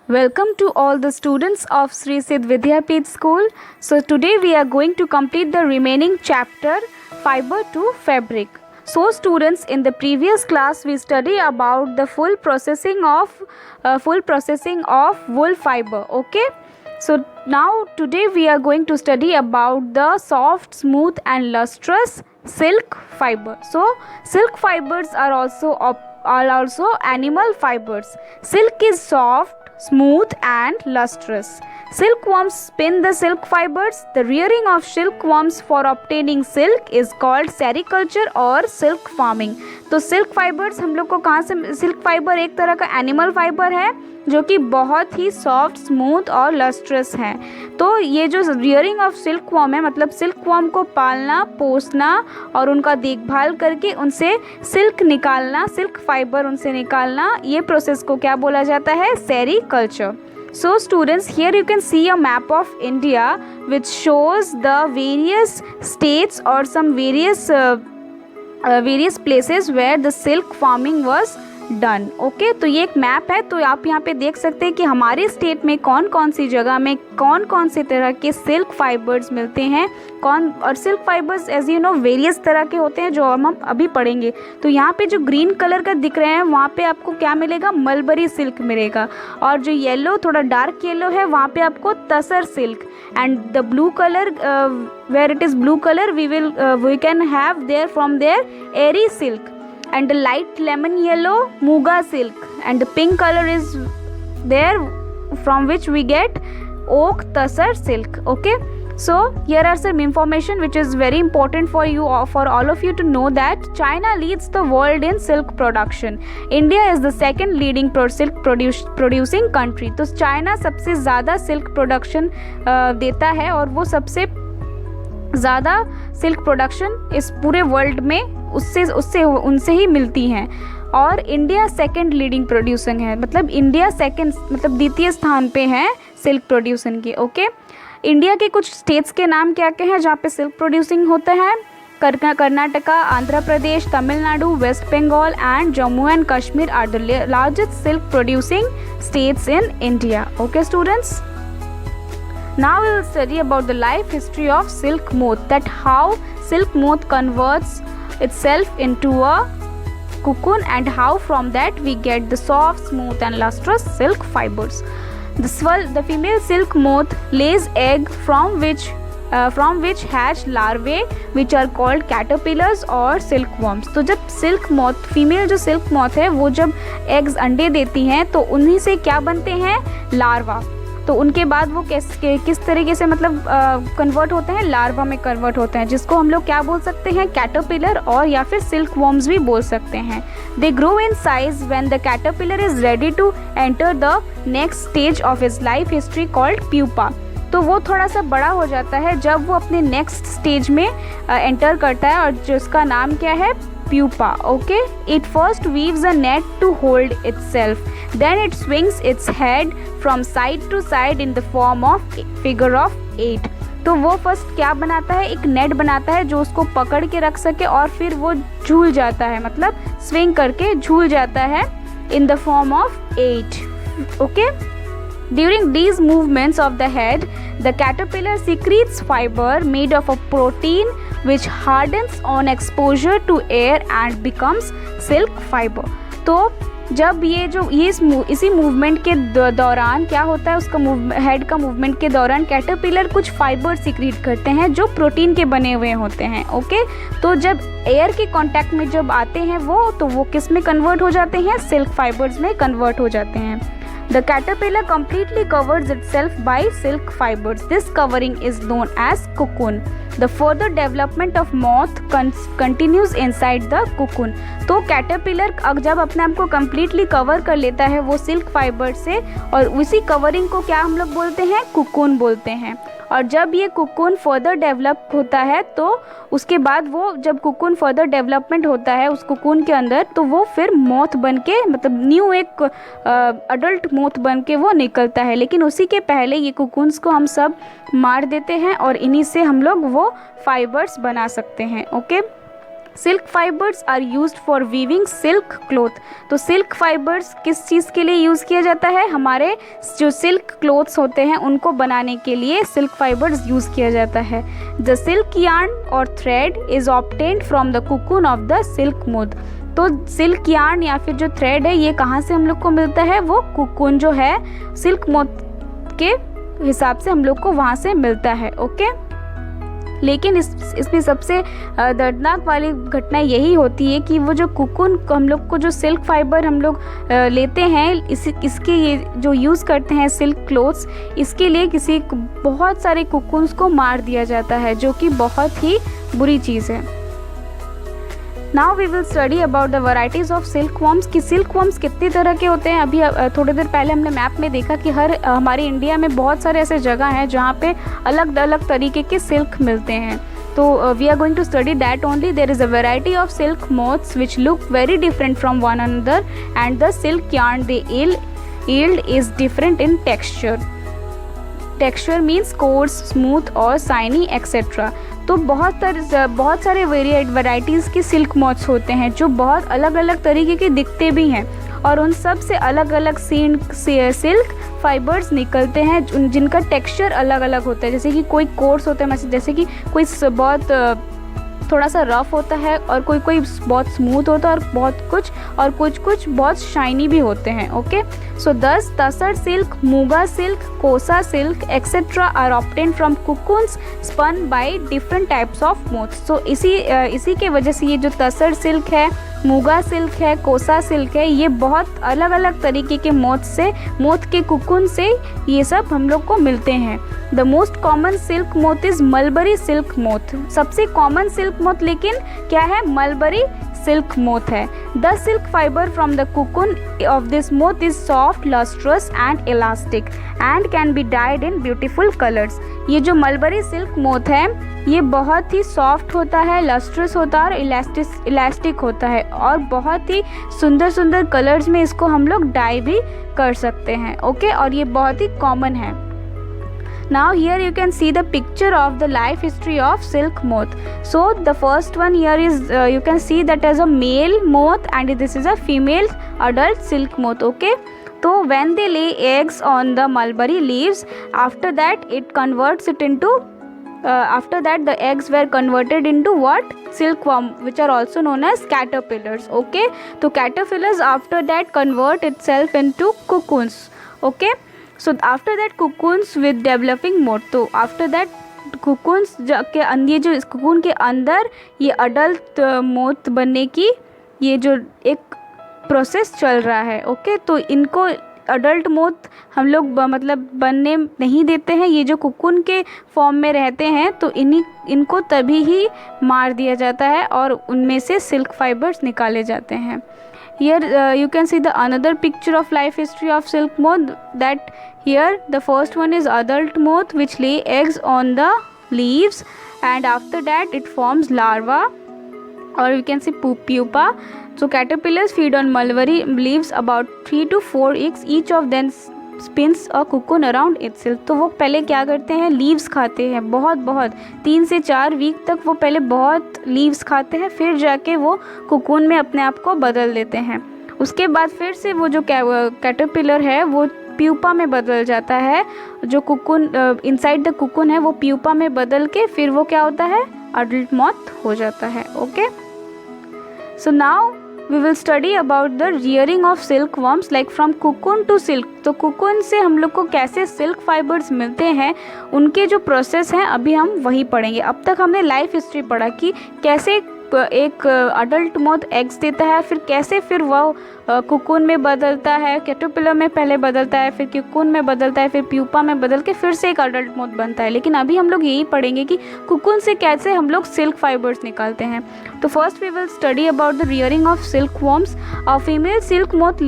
Welcome to all the students of Sri Siddh Vidyapeeth School. So today we are going to complete the remaining chapter Fiber to Fabric. So students, in the previous class we study about the full processing of wool fiber. Okay. So now today we are going to study about the soft, smooth and lustrous silk fiber. So silk fibers are also animal fibers. Silk is soft, smooth and lustrous. Silkworms spin the silk fibers. The rearing of silkworms for obtaining silk is called sericulture और silk farming. तो silk fibres हम लोग को कहाँ से, silk fibre एक तरह का एनिमल फाइबर है जो कि बहुत ही सॉफ्ट, स्मूथ और लस्ट्रस है. तो ये जो रियरिंग ऑफ सिल्कवर्म है, मतलब सिल्कवर्म को पालना, पोसना और उनका देखभाल करके उनसे सिल्क निकालना, सिल्क फाइबर उनसे निकालना, ये प्रोसेस को क्या बोला जाता है? Sericulture. So students, here you can see a map of India which shows the various states or some various places where the silk farming was done. Okay, तो ये एक मैप है. तो आप यहाँ पे देख सकते हैं कि हमारे स्टेट में कौन कौन सी जगह में कौन कौन से तरह के सिल्क फाइबर्स मिलते हैं. और silk fibres as you know various तरह के होते हैं जो हम अभी पढ़ेंगे. तो यहाँ पे जो ग्रीन कलर का दिख रहे हैं वहाँ पे आपको क्या मिलेगा? मलबरी सिल्क मिलेगा. और जो येलो, थोड़ा डार्क येलो है, वहाँ पे आपको tussar silk. And the blue colour, where it is blue color, we can have there from there eri silk. And the light lemon yellow muga silk, and the pink color is there from which we get oak tasar silk. Okay, so here are some information which is very important for you, for all of you to know that China leads the world in silk production. India is the second leading silk producing country. तो China सबसे ज़्यादा silk production देता है और वो सबसे ज़्यादा silk production इस पूरे वर्ल्ड में उनसे ही मिलती हैं. और इंडिया सेकंड लीडिंग प्रोड्यूसर है, मतलब इंडिया सेकंड, मतलब द्वितीय स्थान पे है सिल्क प्रोड्यूसन की. ओके, इंडिया के कुछ स्टेट्स के नाम क्या क्या हैं जहाँ पे सिल्क प्रोड्यूसिंग होता है? Karnataka, Andhra Pradesh, Tamil Nadu, west Bengal and Jammu and Kashmir are the largest silk producing states in India. Okay students, now we will study about the life history of silk moth, that how silk moth converts itself into a cocoon and how from that we get the soft, smooth and lustrous silk fibers. The female silk moth lays egg from which hatch larvae which are called caterpillars or silkworms. तो जब silk moth, female जो silk moth है, वो जब eggs अंडे देती हैं तो उन्हीं से क्या बनते हैं? लार्वा. तो उनके बाद वो किस तरीके से मतलब कन्वर्ट होते हैं? लार्वा में कन्वर्ट होते हैं, जिसको हम लोग क्या बोल सकते हैं? कैटरपिलर और या फिर सिल्क वॉर्म्स भी बोल सकते हैं. They grow in size when the caterpillar is ready to enter the next stage of his life history called pupa. तो वो थोड़ा सा बड़ा हो जाता है जब वो अपने नेक्स्ट स्टेज में एंटर करता है, और जिसका नाम क्या है? pupa. Okay, it first weaves a net to hold itself, then it swings its head from side to side in the form of figure of 8. तो वो फर्स्ट क्या बनाता है? एक नेट बनाता है जो उसको पकड़ के रख सके और फिर वो झूल जाता है, मतलब स्विंग करके झूल जाता है in the form of 8. Okay, during these movements of the head, the caterpillar secretes fiber made of a protein which hardens on exposure to air and becomes silk fiber. तो जब इसी मूवमेंट के दौरान क्या होता है? उसका हेड का मूवमेंट के दौरान कैटरपिलर कुछ फाइबर सीक्रेट करते हैं जो प्रोटीन के बने हुए होते हैं. ओके, तो जब एयर के कांटेक्ट में जब आते हैं वो किस में कन्वर्ट हो जाते हैं? सिल्क फाइबर्स में कन्वर्ट हो जाते हैं. The caterpillar completely covers itself by silk fibers. This covering is known as cocoon. The further development of moth continues inside the cocoon. तो कैटरपिलर जब अपने आप को कम्प्लीटली कवर कर लेता है वो सिल्क फाइबर से, और उसी कवरिंग को क्या हम लोग बोलते हैं? कुकून बोलते हैं. और जब ये कुकून फर्दर डेवलप होता है तो उसके बाद वो जब कुकून फर्दर डेवलपमेंट होता है उस कुकून के अंदर, तो वो फिर मोथ बन के, मतलब न्यू एक अडल्ट मोथ बन के वो निकलता है. लेकिन उसी के पहले ये कुकून्स को हम सब मार देते हैं और इन्हीं से हम लोग वो फाइबर्स बना सकते हैं. Okay, silk fibres are used for weaving silk cloth. तो सिल्क फाइबर्स किस चीज़ के लिए यूज़ किया जाता है? हमारे जो सिल्क क्लॉथ्स होते हैं उनको बनाने के लिए सिल्क फाइबर्स यूज़ किया जाता है। द सिल्क यार्न और thread is obtained from the cocoon of the silk moth. तो सिल्क यार्न या फिर जो थ्रेड है ये कहाँ से हम लोग को मिलता है? वो कुकून जो है सिल्क मोथ के हिसाब से हम लोग को वहाँ से मिलता है। ओके, लेकिन इसमें सबसे दर्दनाक वाली घटना यही होती है कि वो जो कुकून हम लोग को, जो सिल्क फाइबर हम लोग लेते हैं, इसके ये जो यूज़ करते हैं सिल्क क्लोथ्स, इसके लिए बहुत सारे कुकून्स को मार दिया जाता है, जो कि बहुत ही बुरी चीज़ है। Now we will study about the varieties of silk worms कि सिल्क वॉर्म्स कितनी तरह के होते हैं। अभी थोड़ी देर पहले हमने मैप में देखा कि हमारे इंडिया में बहुत सारे ऐसे जगह हैं जहाँ पे अलग अलग तरीके के सिल्क मिलते हैं। तो we are going to study that only. There is a variety of silk moths which look very different from one another and the silk yarn they yield is different in texture. Texture means coarse, smooth और shiny etcetera. तो बहुत सारे varieties के silk moths होते हैं जो बहुत अलग अलग तरीके के दिखते भी हैं, और उन सब से अलग अलग सिल्क फाइबर्स निकलते हैं जिनका टेक्सचर अलग अलग होता है। जैसे कि कोई कोर्स होता है, जैसे कि कोई बहुत थोड़ा सा रफ़ होता है, और कोई बहुत स्मूथ होता है, और कुछ बहुत शाइनी भी होते हैं। Okay, so this tussar silk, muga silk, kosa silk etcetera are obtained from cocoons spun by different types of moths. So इसी के वजह से ये जो तसर सिल्क है, मूगा सिल्क है, कोसा सिल्क है, ये बहुत अलग अलग तरीके के मोथ के कुकून से ये सब हम लोग को मिलते हैं। The most common silk moth is mulberry silk moth. सबसे कॉमन सिल्क मोथ लेकिन क्या है? मलबरी सिल्क मोथ है। The silk fibre from the cocoon of this moth is soft, lustrous and elastic and can be died in beautiful colours. ये जो mulberry silk moth है ये बहुत ही सॉफ्ट होता है, लस्ट्रस होता है और इलास्टिक होता है, और बहुत ही सुंदर सुंदर कलर्स में इसको हम लोग डाई भी कर सकते हैं। ओके, और ये बहुत ही कॉमन है। Now here you can see the picture of the life history of silk moth. So the first one here is you can see that as a male moth and this is a female adult silk moth. Okay, so when they lay eggs on the mulberry leaves, after that it converts it into after that the eggs were converted into what? Silkworm, which are also known as caterpillars. Okay, so caterpillars after that convert itself into cocoons. Okay, so after that cocoons with developing moth. तो after that cocoons के अंदर, जो इस cocoon के अंदर ये adult moth बनने की ये जो एक प्रोसेस चल रहा है। ओके, तो इनको अडल्ट मोथ हम लोग मतलब बनने नहीं देते हैं। ये जो कुकून के फॉर्म में रहते हैं तो इनको तभी ही मार दिया जाता है और उनमें से सिल्क फाइबर्स निकाले जाते हैं। Here you can see the another picture of life history of silk moth. That here the first one is adult moth which lay eggs on the leaves, and after that it forms larva, or you can see pupa. So caterpillars feed on mulberry leaves about 3 to 4 weeks. Each of them spins a cocoon around itself. तो वो पहले क्या करते हैं? Leaves खाते हैं, बहुत 3 से 4 वीक तक वो पहले बहुत लीव्स खाते हैं, फिर जाके वो कुकून में अपने आप को बदल देते हैं। उसके बाद फिर से वो जो कैटरपिलर है वो प्यूपा में बदल जाता है। जो कुकून इनसाइड द कुकून है वो प्यूपा में बदल के फिर वो क्या होता है? अडल्ट मॉथ हो जाता है। Okay, so now we will study about the rearing of silkworms like from cocoon to silk. तो cocoon से हम लोग को कैसे silk fibers मिलते हैं, उनके जो प्रोसेस हैं अभी हम वही पढ़ेंगे। अब तक हमने लाइफ हिस्ट्री पढ़ा कि कैसे एक अडल्ट मोथ एग्स देता है, फिर कैसे फिर वो कुकून में बदलता है, कैटरपिलर में पहले बदलता है, फिर कुकून में बदलता है, फिर प्यूपा में बदल के फिर से एक अडल्ट मोथ बनता है। लेकिन अभी हम लोग यही पढ़ेंगे कि कुकून से कैसे हम लोग सिल्क फाइबर्स निकालते हैं। तो first we will study about the rearing of silk worms. A female silk moth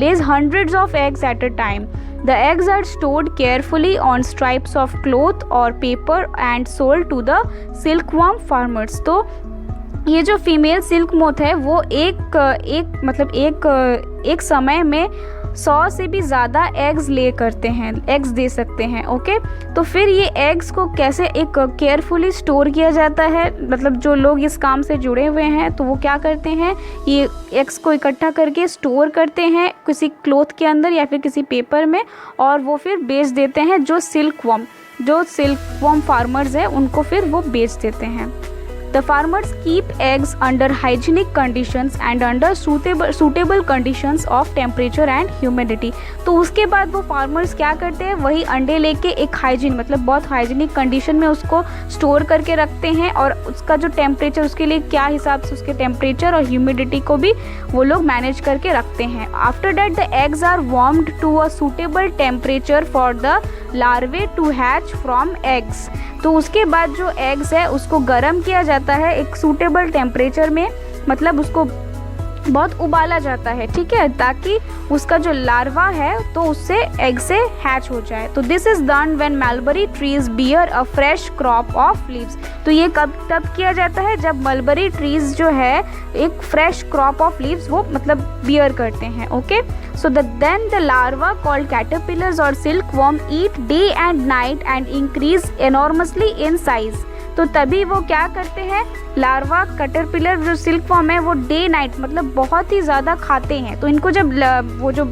lays hundreds of eggs at a time. The eggs are stored carefully on strips of cloth or paper and sold to the silkworm farmers. तो ये जो female silk moth है वो एक समय में 100 से भी ज़्यादा एग्स ले करते हैं, एग्स दे सकते हैं। ओके, तो फिर ये एग्स को कैसे एक केयरफुली स्टोर किया जाता है, मतलब जो लोग इस काम से जुड़े हुए हैं तो वो क्या करते हैं, ये एग्स को इकट्ठा करके स्टोर करते हैं किसी क्लॉथ के अंदर या फिर किसी पेपर में, और वो फिर बेच देते हैं। जो सिल्क वॉर्म फार्मर्स हैं उनको फिर वो बेच देते हैं। The farmers keep eggs under hygienic conditions and under suitable conditions of temperature and humidity। तो उसके बाद वो फार्मर्स क्या करते हैं, वही अंडे लेके एक हाइजीन मतलब बहुत हाइजीनिक कंडीशन में उसको स्टोर करके रखते हैं, और उसका जो टेम्परेचर, उसके लिए क्या हिसाब से उसके टेम्परेचर और ह्यूमिडिटी को भी वो लोग मैनेज करके रखते हैं। After that the eggs are warmed to a suitable temperature for the larvae to hatch from eggs. तो उसके बाद जो एग्स है उसको गर्म किया जाता है एक सूटेबल टेम्परेचर में, मतलब उसको बहुत उबाला जाता है, ठीक है, ताकि उसका जो लार्वा है तो उससे एग से हैच हो जाए। तो this is done when mulberry trees bear a fresh crop of leaves. तो ये तब किया जाता है जब मलबरी ट्रीज जो है एक फ्रेश क्रॉप ऑफ लीव्स वो मतलब बियर करते हैं। Okay, so then the larva called caterpillars और silkworm eat day and night and increase enormously in size. तो तभी वो क्या करते हैं, लार्वा कैटरपिलर जो सिल्कवॉर्म है वो डे नाइट मतलब बहुत ही ज़्यादा खाते हैं। तो इनको जब वो जो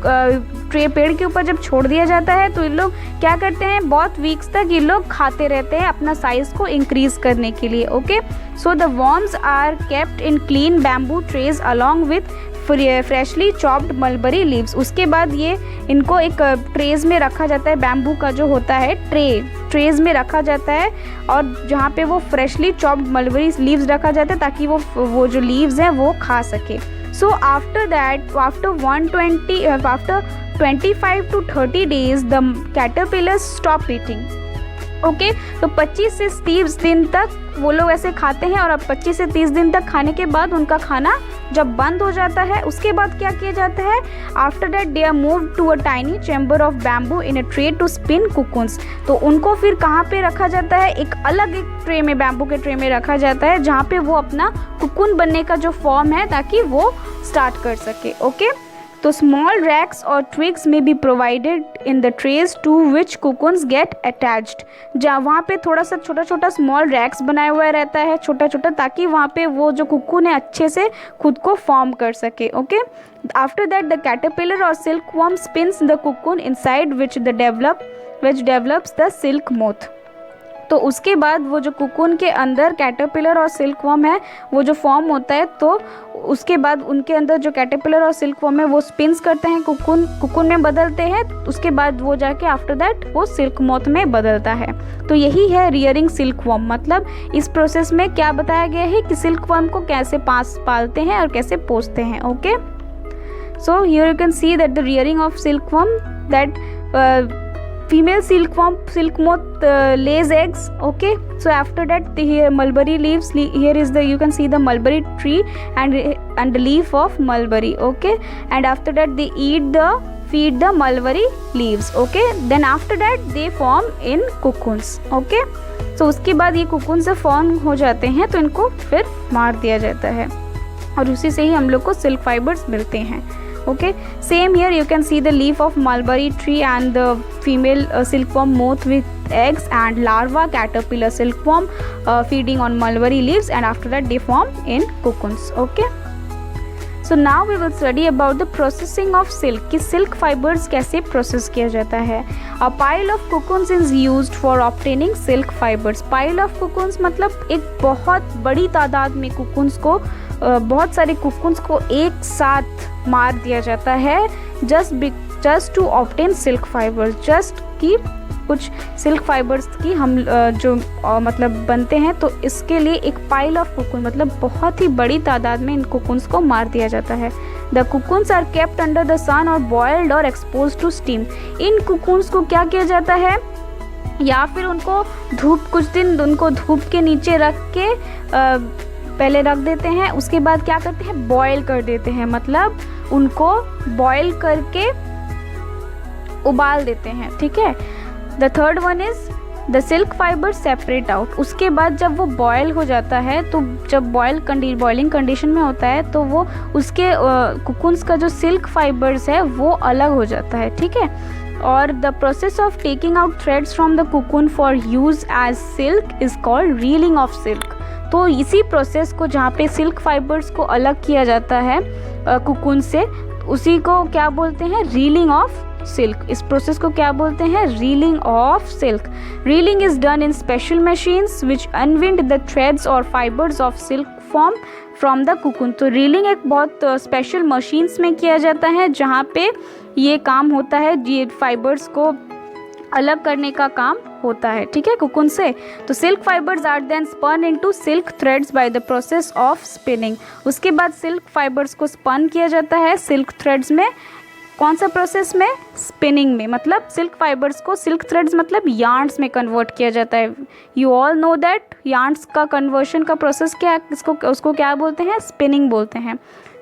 ट्रे पेड़ के ऊपर जब छोड़ दिया जाता है तो इन लोग क्या करते हैं, बहुत वीक्स तक ये लोग खाते रहते हैं अपना साइज़ को इंक्रीज़ करने के लिए। Okay, so the worms are kept in clean bamboo trays along with freshly chopped mulberry leaves. उसके बाद ये इनको एक ट्रेज में रखा जाता है, बैम्बू का जो होता है ट्रेज में रखा जाता है, और जहाँ पे वो फ्रेशली चॉप्ड मलबरी लीव्स रखा जाता है ताकि वो जो लीव्स हैं वो खा सके। So after that after 25 to 30 days the caterpillars stop eating. Okay, तो 25 से 30 दिन तक वो लोग ऐसे खाते हैं, और अब 25 से 30 दिन तक खाने के बाद उनका खाना जब बंद हो जाता है उसके बाद क्या किया जाता है, after that they are moved to a tiny chamber of bamboo in a tray to spin cocoons. तो उनको फिर कहाँ पे रखा जाता है, एक ट्रे में, बैम्बू के ट्रे में रखा जाता है जहाँ पे वो अपना कुकुन बनने का जो फॉर्म है ताकि वो स्टार्ट कर सके। ओके, तो स्मॉल रैक्स और ट्विग्स में be provided in the trays to which cocoons get attached. जहाँ वहाँ पे थोड़ा सा छोटा छोटा स्मॉल रैक्स बनाया हुआ रहता है छोटा छोटा, ताकि वहाँ पे वो जो कुकुन है अच्छे से खुद को फॉर्म कर सके। Okay, after that the caterpillar और silkworm spins the cocoon inside which develops the silk moth. तो उसके बाद वो जो कुकुन के अंदर कैटरपिलर और सिल्कवॉर्म है वो जो फॉर्म होता है, तो उसके बाद उनके अंदर जो कैटरपिलर और सिल्कवॉर्म है वो स्पिन्स करते हैं, कुकुन में बदलते हैं, उसके बाद वो जाके आफ्टर दैट वो सिल्क मोथ में बदलता है। तो यही है रियरिंग सिल्कवॉर्म। मतलब इस प्रोसेस में क्या बताया गया है कि सिल्कवॉर्म को कैसे पालते हैं और कैसे पोसते हैं। Okay, so here you can see that the rearing of silkworm, that female silk moth lays eggs. Okay, so after that here mulberry leaves, here is you can see the mulberry tree and the leaf of mulberry. Okay, and after that they feed the mulberry leaves. Okay, then after that they form in cocoons. Okay, so उसके बाद ये cocoon से form हो जाते हैं तो इनको फिर मार दिया जाता है, और उसी से ही हम लोग को silk fibers मिलते हैं। Okay, same here you can see the leaf of mulberry tree and the female silkworm moth with eggs and larva caterpillar silkworm feeding on mulberry leaves, and after that they form in cocoons. Okay, so now we will study about the processing of silk, कि silk fibers कैसे process किया जाता है। A pile of cocoons is used for obtaining silk fibers. Pile of cocoons मतलब एक बहुत बड़ी तादाद में cocoons को बहुत सारे कुकुन्स को एक साथ मार दिया जाता है just to obtain silk fibres, just कि कुछ सिल्क फाइबर्स की हम जो मतलब बनते हैं, तो इसके लिए एक पाइल ऑफ कुकुन मतलब बहुत ही बड़ी तादाद में इन कुकुन्स को मार दिया जाता है। The cocoons are kept under the sun और बॉयल्ड और एक्सपोज टू स्टीम। इन कुकुन्स को क्या किया जाता है, या फिर उनको कुछ दिन उनको धूप के नीचे रख के पहले रख देते हैं, उसके बाद क्या करते हैं, बॉयल कर देते हैं, मतलब उनको बॉयल करके उबाल देते हैं। ठीक है, the third one is the silk fibre separate out. उसके बाद जब वो बॉयल हो जाता है, तो जब बॉइलिंग कंडीशन में होता है तो वो उसके कुकुन्स का जो सिल्क फाइबर्स है वो अलग हो जाता है, ठीक है। और the process of taking out threads from the cocoon for use as silk is called reeling of silk. तो इसी प्रोसेस को, जहाँ पे सिल्क फाइबर्स को अलग किया जाता है कुकुन से, उसी को क्या बोलते हैं, रीलिंग ऑफ सिल्क। इस प्रोसेस को क्या बोलते हैं, reeling of silk. Reeling is done in special machines which unwind the threads और fibres of silk form from the cocoon. तो रीलिंग एक बहुत स्पेशल मशीन्स में किया जाता है जहाँ पे ये काम होता है, ये फाइबर्स को अलग करने का काम होता है, ठीक है, कुकुन से। तो silk fibres are then spun into silk threads by the process of spinning. उसके बाद सिल्क फाइबर्स को स्पन किया जाता है सिल्क थ्रेड्स में। कौन सा प्रोसेस में, स्पिनिंग में, मतलब सिल्क फाइबर्स को, सिल्क थ्रेड्स मतलब यार्न्स में कन्वर्ट किया जाता है। You all know that yarns का कन्वर्शन का प्रोसेस क्या, उसको क्या बोलते हैं, स्पिनिंग बोलते हैं।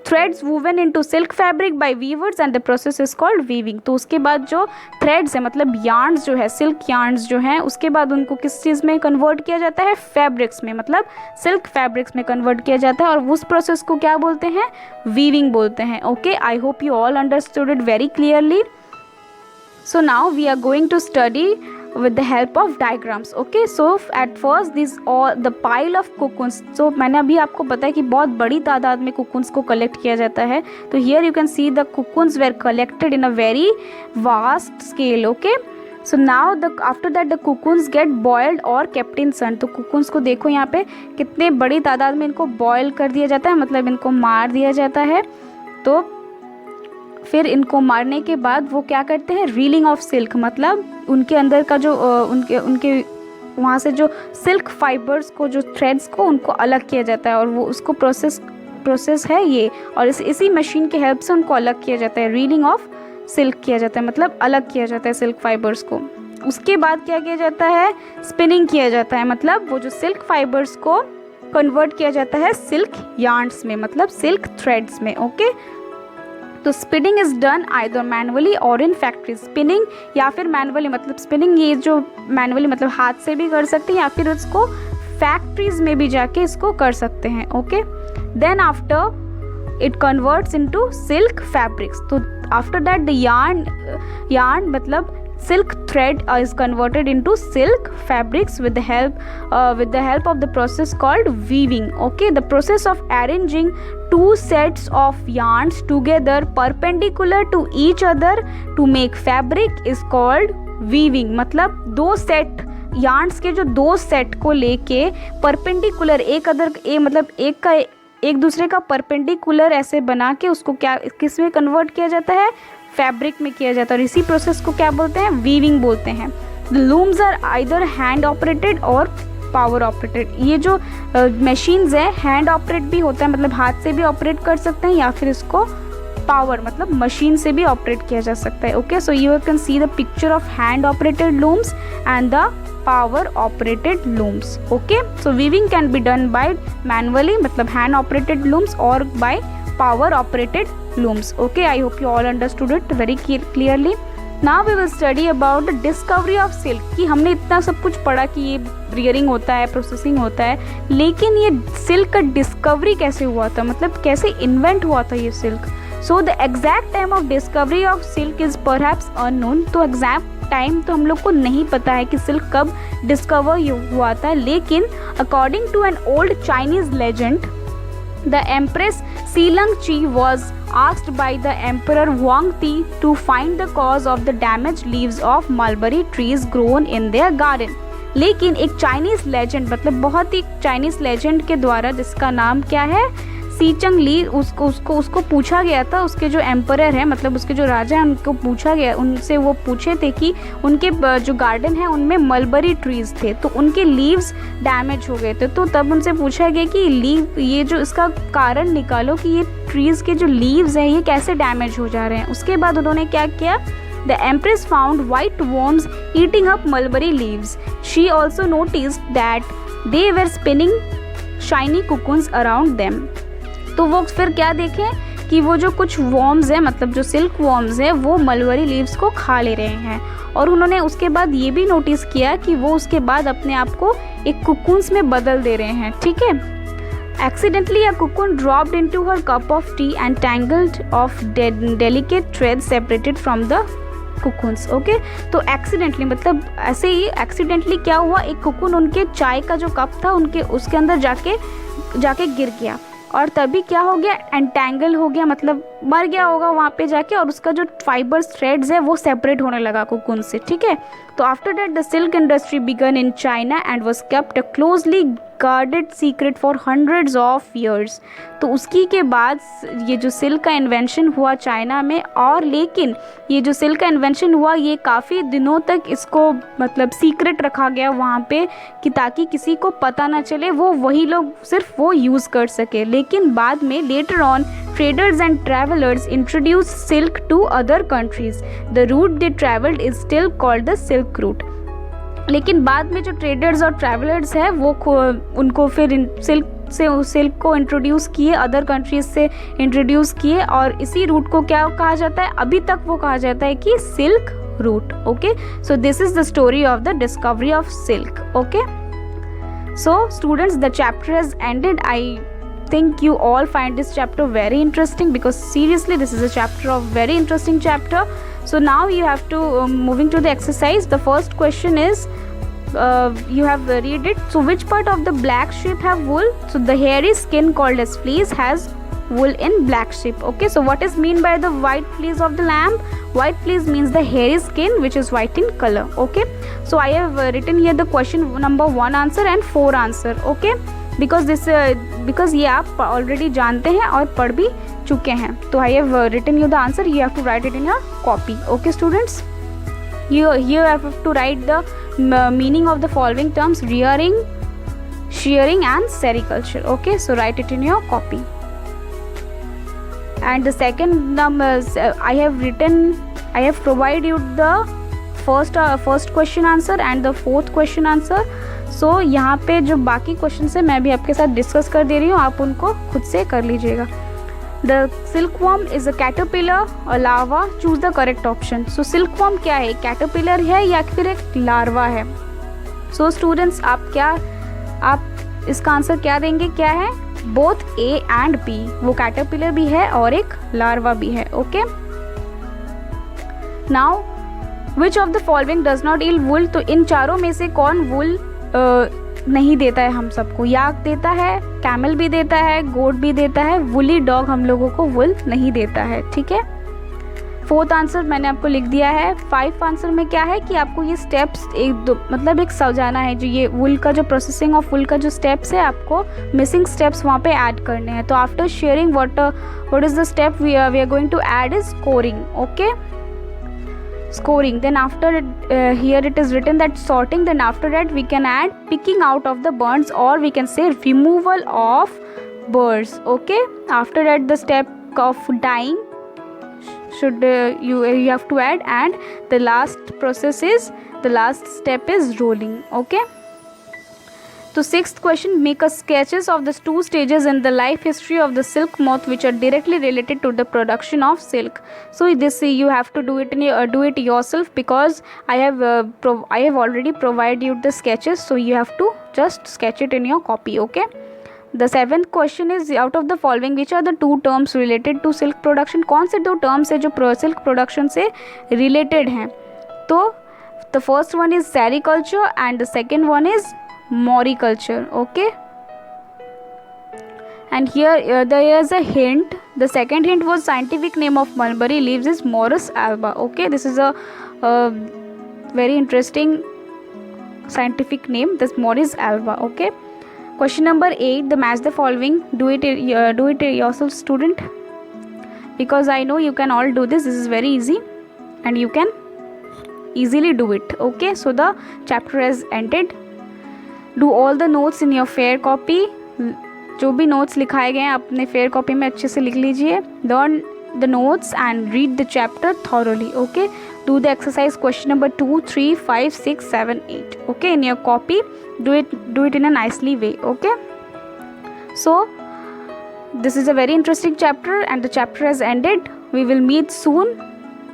Threads woven into silk fabric by weavers and the process is called weaving. तो उसके बाद जो थ्रेड्स है, मतलब यार्न्स जो है, सिल्क यार्न्स जो हैं, उसके बाद उनको किस चीज़ में कन्वर्ट किया जाता है, फैब्रिक्स में, मतलब सिल्क फैब्रिक्स में कन्वर्ट किया जाता है, और उस प्रोसेस को क्या बोलते हैं, वीविंग बोलते हैं। Okay, I hope you all understood it very clearly. So now we are going to study with the help of diagrams. Okay, so at first these all the pile of cocoons. So मैंने अभी आपको बताया कि बहुत बड़ी तादाद में cocoons को collect किया जाता है। तो here you can see the cocoons were collected in a very vast scale. Okay, so now after that the cocoons get boiled or kept in sun. तो cocoons को देखो यहाँ पे कितने बड़ी तादाद में इनको boil कर दिया जाता है, मतलब इनको मार दिया जाता है। तो फिर इनको मारने के बाद वो क्या करते हैं, रीलिंग ऑफ सिल्क, मतलब उनके अंदर का जो उनके वहाँ से जो सिल्क फाइबर्स को, जो थ्रेड्स को, उनको अलग किया जाता है, और वो उसको प्रोसेस है ये, और इसी मशीन के हेल्प से उनको अलग किया जाता है। रीलिंग ऑफ सिल्क किया जाता है, मतलब अलग किया जाता है सिल्क फाइबर्स को। उसके बाद क्या किया जाता है, स्पिनिंग किया जाता है, मतलब वो जो सिल्क फाइबर्स को कन्वर्ट किया जाता है सिल्क यार्न्स में, मतलब सिल्क थ्रेड्स में। ओके, तो spinning is done either manually और इन फैक्ट्री। स्पिनिंग या फिर मैनुअली, मतलब स्पिनिंग ये जो मैनुअली मतलब हाथ से भी कर सकते हैं, या फिर उसको फैक्ट्रीज में भी जाके इसको कर सकते हैं। Okay, then after it converts into silk fabrics. तो आफ्टर दैट द यार्न मतलब silk thread is converted into silk fabrics with the help of the process called weaving. Okay, the process of arranging two sets of yarns together perpendicular to each other to make fabric is called weaving. मतलब दो set yarns के जो दो set को लेके perpendicular एक दूसरे का परपेंडिकुलर ऐसे बना के उसको क्या, किस में कन्वर्ट किया जाता है, फैब्रिक में किया जाता है, और इसी प्रोसेस को क्या बोलते हैं, वीविंग बोलते हैं। The looms are either hand operated और पावर ऑपरेटेड। ये जो मशीन्स है, हैंड ऑपरेट भी होता है, मतलब हाथ से भी ऑपरेट कर सकते हैं, या फिर इसको पावर मतलब मशीन से भी ऑपरेट किया जा सकता है। Okay, so you can see the picture of hand operated looms and the power operated looms. Okay, so weaving can be done by manually मतलब hand operated looms or by power operated looms. Okay, I hope you all understood it very clearly. Now we will study about the discovery of silk. कि हमने इतना सब कुछ पढ़ा कि ये rearing होता है, प्रोसेसिंग होता है, लेकिन ये सिल्क का डिस्कवरी कैसे हुआ था, मतलब कैसे इन्वेंट हुआ था ये silk. So the exact time of discovery of silk is perhaps unknown. तो एग्जैक्ट टाइम तो हम लोग को नहीं पता है कि सिल्क कब डिस्कवर हुआ था, लेकिन according to an old Chinese legend the empress Siling Chi was asked by the emperor Wang Ti to find the cause of the damage leaves of mulberry trees grown in their garden. लेकिन एक Chinese legend, मतलब बहुत ही Chinese legend के द्वारा, जिसका नाम क्या है, सीचंग ली, उसको पूछा गया था, उसके जो एम्परर है, मतलब उसके जो राजा हैं, उनको पूछा गया, उनसे वो पूछे थे कि उनके जो गार्डन है उनमें मलबरी ट्रीज थे, तो उनके लीव्स डैमेज हो गए थे। तो तब उनसे पूछा गया कि ये जो इसका कारण निकालो कि ये ट्रीज़ के जो लीव्स हैं ये कैसे डैमेज हो जा रहे हैं। उसके बाद उन्होंने क्या किया, the empress found white worms eating up mulberry leaves. She also noticed that they were spinning shiny cocoons around them. तो वो फिर क्या देखें कि वो जो कुछ वॉर्म्स हैं, मतलब जो सिल्क वॉर्म्स हैं, वो मलबरी लीव्स को खा ले रहे हैं। और उन्होंने उसके बाद ये भी नोटिस किया कि वो उसके बाद अपने आप को एक कुकुन्स में बदल दे रहे हैं। ठीक है। Accidentally, a cocoon dropped into her cup of tea and tangled of delicate threads separated from the cocoons. Okay, तो एक्सीडेंटली मतलब ऐसे ही एक्सीडेंटली क्या हुआ, एक कुकुन उनके चाय का जो कप था उनके उसके अंदर जाके गिर गया, और तभी क्या हो गया, एंटेंगल हो गया, मतलब मर गया होगा वहाँ पे जाके, और उसका जो फाइबर्स थ्रेड्स है वो सेपरेट होने लगा कुकुन से। ठीक है। तो after that the silk industry began in China and was kept a closely guarded secret for hundreds of years. तो उसकी के बाद ये जो सिल्क का इन्वेंशन हुआ चाइना में, और लेकिन ये जो सिल्क का इन्वेंशन हुआ ये काफ़ी दिनों तक इसको मतलब सीक्रेट रखा गया वहाँ पे, कि ताकि किसी को पता ना चले, वो वही लोग सिर्फ वो यूज़ कर सके। लेकिन बाद में later on traders and travelers introduced silk to other countries. The route they traveled is still called the Silk Route. लेकिन बाद में जो ट्रेडर्स और ट्रैवलर्स हैं वो उनको फिर सिल्क को इंट्रोड्यूस किए, अदर कंट्रीज से इंट्रोड्यूस किए, और इसी रूट को क्या कहा जाता है, अभी तक वो कहा जाता है कि silk route. Okay, so this is the story of the discovery of silk. Okay, so students, the chapter has ended. I think you all find this chapter very interesting, because seriously this is a chapter of very interesting chapter. So now you have to moving to the exercise. The first question is you have read it. So which part of the black sheep have wool? So the hairy skin called as fleece has wool in black sheep. Okay, so what is mean by the white fleece of the lamb? White fleece means the hairy skin which is white in color. Okay, so I have written here the question number 1 answer and 4 answer. Okay, because ये आप already जानते हैं और पढ़ भी चुके हैं। तो I have written you the answer, you have to write it in your copy. Okay students, you have to write the meaning of the following terms: rearing, shearing and sericulture. Okay, so write it in your copy. And the second I have provided you the first question answer and the fourth question answer. So यहाँ पे जो बाकी question है मैं भी आपके साथ discuss कर दे रही हूँ, आप उनको खुद से कर लीजिएगा। The silkworm is a caterpillar, a larva. Choose the correct option. So silkworm क्या है, caterpillar है या फिर एक larva है? So students, आप इसका आंसर क्या देंगे, क्या है? Both A and B. वो caterpillar भी है और एक larva भी है। Okay. Now, which of the following does not yield wool? तो इन चारों में से कौन wool नहीं देता है हम सबको? याक देता है, कैमल भी देता है, गोट भी देता है, वुली डॉग हम लोगों को वुल नहीं देता है। ठीक है, 4th आंसर मैंने आपको लिख दिया है। 5 आंसर में क्या है कि आपको ये स्टेप्स मतलब एक समझाना है, जो ये वुल का जो प्रोसेसिंग ऑफ वुल का जो स्टेप्स है, आपको मिसिंग स्टेप्स वहाँ पे ऐड करने हैं। तो after sharing what is the step we are going to add is scoring. Okay, scoring. Then after here it is written that sorting. Then after that we can add picking out of the burns, or we can say removal of burrs. Okay, after that the step of dyeing should you have to add, and the last step is rolling. Okay, so 6th question, make a sketches of the 2 stages in the life history of the silk moth which are directly related to the production of silk. So this you have to do it yourself, because I have already provided you the sketches, so you have to just sketch it in your copy. Okay, the 7th question is, out of the following which are the 2 terms related to silk production? कौन से 2 terms है जो silk production से related हैं? तो the first one is sericulture and the second one is moriculture. Okay, and here there is a hint. The second hint was scientific name of mulberry leaves is Morus alba. Okay, this is a very interesting scientific name, this Morus alba. Okay, question number 8, the match the following. Do it yourself student, because I know you can all do this. This is very easy and you can easily do it. Okay, so the chapter has ended. Do all the notes in your fair copy. जो भी notes लिखाए गए हैं अपने fair copy में अच्छे से लिख लीजिए. Learn the notes and read the chapter thoroughly. Okay, do the exercise question number 2, 3, 5, 6, 7, 8. Okay, in your copy, do it in a nicely way. Okay, so this is a very interesting chapter and the chapter has ended. We will meet soon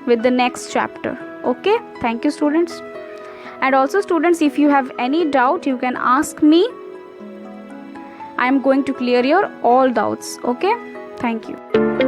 with the next chapter. Okay, thank you students. And also students, if you have any doubt you can ask me. I am going to clear your all doubts. Okay, thank you.